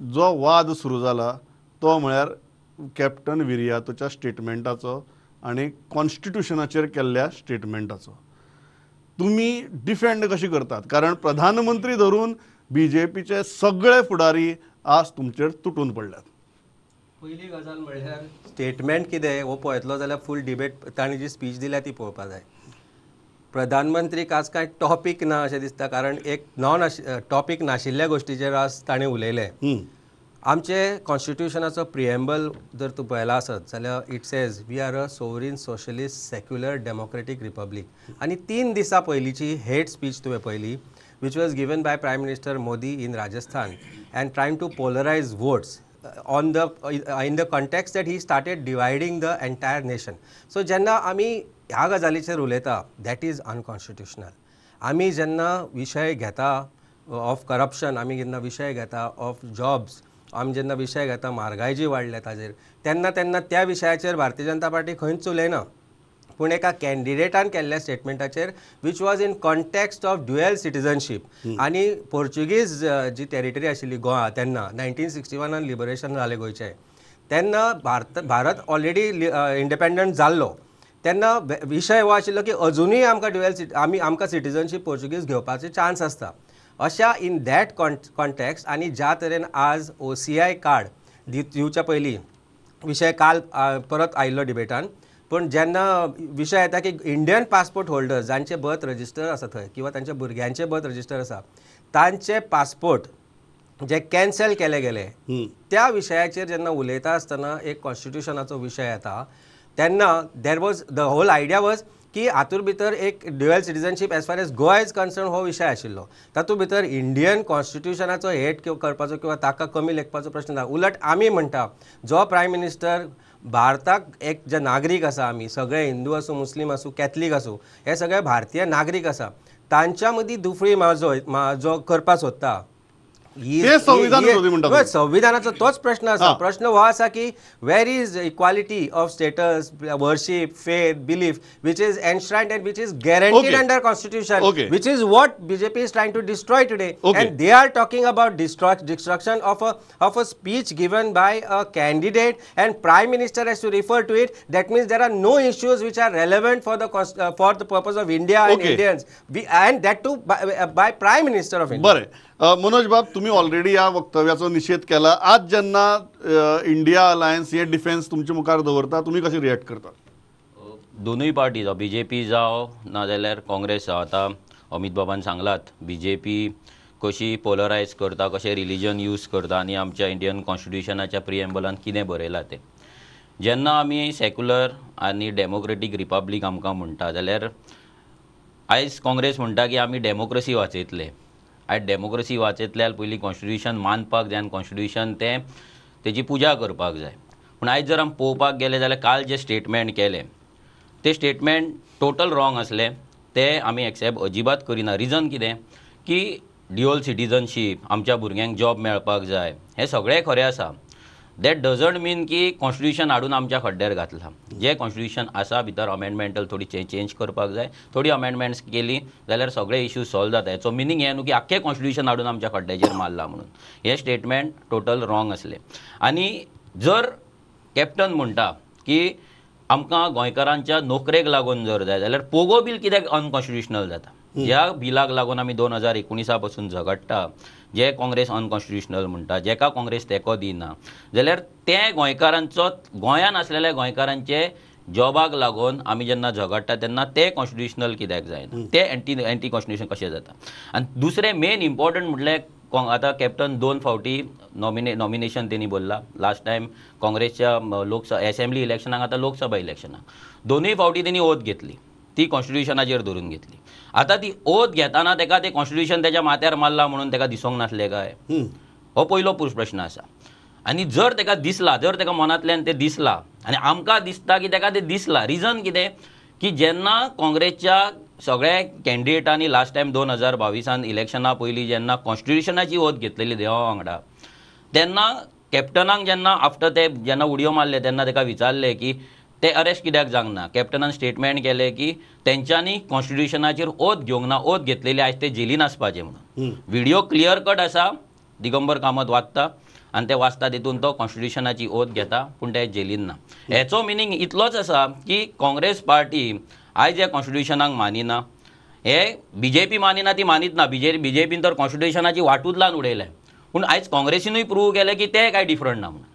जो वाद सुरू जाला तो म्हळ्यार कॅप्टन विरियातोच्या स्टेटमेंटाचो आनी कॉन्स्टिट्युशनाचेर केल्ल्या स्टेटमेंटाचो तुम्ही डिफेंड कशी करतात? कारण प्रधानमंत्री धरून बीजेपीचे सगळे फुडारी आज तुमचेर तुटून पडल्यात. पहिली गजाल म्हणल्यार स्टेटमेंट कितें हो पळयतलो जाल्यार फूल डिबेट ताणी जी स्पीच दिल्या ती पळोवपाक जाय. प्रधानमंत्रीक आज कांय टॉपीक ना अशें दिसता, कारण एक टॉपीक नाशिल्ल्या गोश्टीचेर आज ताणें उलयलें. आमचे कॉन्स्टिट्युशनाचो प्रिएम्बल जर तूं पळयला आसत जाल्यार it says we are a sovereign socialist secular democratic republic. आनी 3 दिसां पयलींची हेट स्पीच तुवें पळयली which was given by Prime Minister Modi in Rajasthan and trying to polarize votes in the context that he started dividing the entire nation. So जेन्ना आमी ह्या गजालीचेर उलयता that is unconstitutional. आमी जेन्ना विशय घेता ऑफ करप्शन, आमी जेन्ना विशय घेता ऑफ जॉब्स, आमी जेन्ना विशय घेता म्हारगाय जी वाडल्या ताजेर, तेन्ना त्या विशयाचेर भारतीय जनता पार्टी खंयच उलयना. पूण एका कॅन्डिडेटान केल्ल्या स्टेटमेंटाचेर which was in context of dual citizenship आनी पोर्चुगीज जी टेरिटरी आशिल्ली गोंया तेन्ना 1961 लिबरेशन जालें गोंयचें, तेन्ना भारत ऑलरेडी इंडिपेंडंट जाल्लो. तेन्ना विशय हो आशिल्लो की अजुनूय आमकां सिटीजनशीप पोर्चुगीज घेवपाचे चान्स आसता. अशा इन दॅट कॉन्टेक्स्ट आनी ज्या तरेन आज OCI कार्ड दिवच्या पयलीं विशय काल परत आयिल्लो डिबेटान, पूण जेन्ना विशय येता की इंडियन पासपोर्ट होल्डर्स जांचे बर्थ रजिस्टर आसा थंय किंवा तांच्या भुरग्यांचे बर्थ रजिस्टर आसा तांचे पासपोर्ट जे कॅन्सल केले गेले त्या विशयाचेर जेन्ना उलयता आसतना एक कॉन्स्टिट्युशनाचो विशय येता तेन्ना there was the whole idea was की हातूंत भितर एक dual citizenship as far as Goa is concern हो विशय आशिल्लो. तातूंत भितर इंडियन कॉन्स्टिट्युशनाचो हेट करपाचो किंवा ताका कमी लेखपाचो प्रश्न ना. उलट आमी म्हणटा जो प्रायम मिनिस्टर भारताक एक जे नागरीक आसा, आमी सगळे हिंदू आसूं मुस्लीम आसूं कॅथलीक आसूं हे सगळे भारतीय नागरीक आसा, तांच्या मदीं दुफळी जो करपाक सोदता संविधानाचो तोच प्रश्न आसा. प्रश्न हो आसा की where is equality of status, worship, faith, belief which is enshrined and which is guaranteed under constitution, which is what BJP is trying to destroy today. And they are talking about destruction of a speech given by a candidate and Prime Minister has to refer to it. That means there are no issues which are relevant for the purpose of India and Indians, and that too by Prime Minister of India. Manoj बाब, तुम्ही already या वक्तव्याचा निषेध केला. आज जेन्ना India alliance हे defence तुमच्या मुखार दवरता, तुम्ही कशी रिएक्ट करता? दोनूय पार्टी जावं BJP जावं नाजाल्यार काँग्रेस जावं, आतां अमित बाबान सांगलात BJP कशी पोलरायज करता, कशें रिलीजन यूज करता आनी आमच्या इंडियन कॉन्स्टिट्युशनाच्या प्रिएम्बलान कितें बरयलां तें. जेन्ना आमी सेक्युलर आनी डेमोक्रेटीक रिपब्लीक आमकां म्हणटा जाल्यार आयज काँग्रेस म्हणटा की आमी डेमोक्रेसी वाचयतले. आयज डेमोक्रेसी वाचयतल्यार पयलीं कॉन्स्टिट्युशन मानपाक जाय आनी कॉन्स्टिट्युशन तेजी पुजा करपाक जाय. पूण आयज जर आमी पळोवपाक गेले जाल्यार काल जे स्टेटमेंट केले ते स्टेटमेंट टोटल रॉंग असले. ते आमी एक्सेप्ट अजिबात करिना. रिजन कितें की ड्युअल सिटीजनशीप, आमच्या भुरग्यांक जॉब मेळपाक जाय, हें सगळें खरें आसा. दॅट डजंट मीन की कॉन्स्टिट्युशन हाडून आमच्या खड्ड्यार घातलां. जे कॉन्स्टिट्युशन आसा भितर अमेंडमेंटल थोडी चेंज करपाक जाय. थोडी अमेंडमेंट्स केली जाल्यार सगळे इश्यूज सॉल्व जाता. हेचो मिनींग हें न्हू की आख्खें कॉन्स्टिट्युशन हाडून आमच्या खड्ड्याचेर मारला म्हणून. हे स्टेटमेंट टोटल रॉंग असले. आनी जर कॅप्टन म्हणटा की आमकां गोंयकारांच्या नोकरेक लागून जर जाय जाल्यार पोगो बील कित्याक अनकॉन्स्टिट्युशनल जाता? ह्या बिलाक लागून आमी 2019 पासून झगडटा, जे काँग्रेस अनकॉन्स्टिट्युशनल म्हणटा, जेका काँग्रेस तेंको दिना, जाल्यार ते गोंयकारांचो गोंयान आसलेल्या गोंयकारांचे जॉबाक लागून आमी जेन्ना झगडटा तेन्ना ते कॉन्स्टिट्युशनल कित्याक जायना? ते एंटी कॉन्स्टिट्युशन कशें जाता? आनी दुसरें मेन इम्पॉर्टंट म्हटल्यार आतां कॅप्टन 2 फावटी नॉमिनेशन तेणी बोल्ला. लास्ट टायम काँग्रेसच्या लोकसभा असेंब्ली इलेक्शनाक, आतां लोकसभा इलेक्शनाक दोनूय फावटी तेणी ओथ घेतली. ती कॉन्स्टिट्युशनाचेर धरून घेतली. आतां ती ओथ घेताना तेका ते कॉन्स्टिट्युशन तेच्या माथ्यार मारला म्हणून तेका दिसोंक नासलें काय? हो पयलो प्रश्न आसा. आनी जर तेका दिसला, जर तेका मनांतल्यान तें दिसला आनी आमकां दिसता की तेका तें दिसला, रिजन कितें की जेन्ना काँग्रेसच्या सगळ्या कॅन्डिडेटांनी लास्ट टायम 2022 इलेक्शना पयलीं जेन्ना कॉन्स्टिट्युशनाची ओथ घेतलेली देवा वांगडा, तेन्ना कॅप्टनाक जेन्ना आफ्टर ते जेन्ना उडयो मारले तेन्ना तेका विचारले की ते अरेस्ट कित्याक जावंक ना? कॅप्टनान स्टेटमेंट केलें की तेंच्यांनी कॉन्स्टिट्युशनाचेर ओथ घेवंक ना, ओथ घेतलेली आयज ते जेलीन आसपाचे म्हणून. व्हिडिओ क्लियर कट आसा, दिगंबर कामत वाचता आनी ते वाचता तितून तो कॉन्स्टिट्युशनाची ओथ घेता पूण ते जेलीन ना. हेचो मिनींग इतलोच आसा की काँग्रेस पार्टी आयज ह्या कॉन्स्टिट्युशनाक मानिना. हे BJP मानिना ती मानीत ना. BJPन तर कॉन्स्टिट्युशनाची वाटूच लावन उडयल्या. पूण आयज काँग्रेसीनूय प्रूव केलें की ते काय डिफरंट ना म्हणून.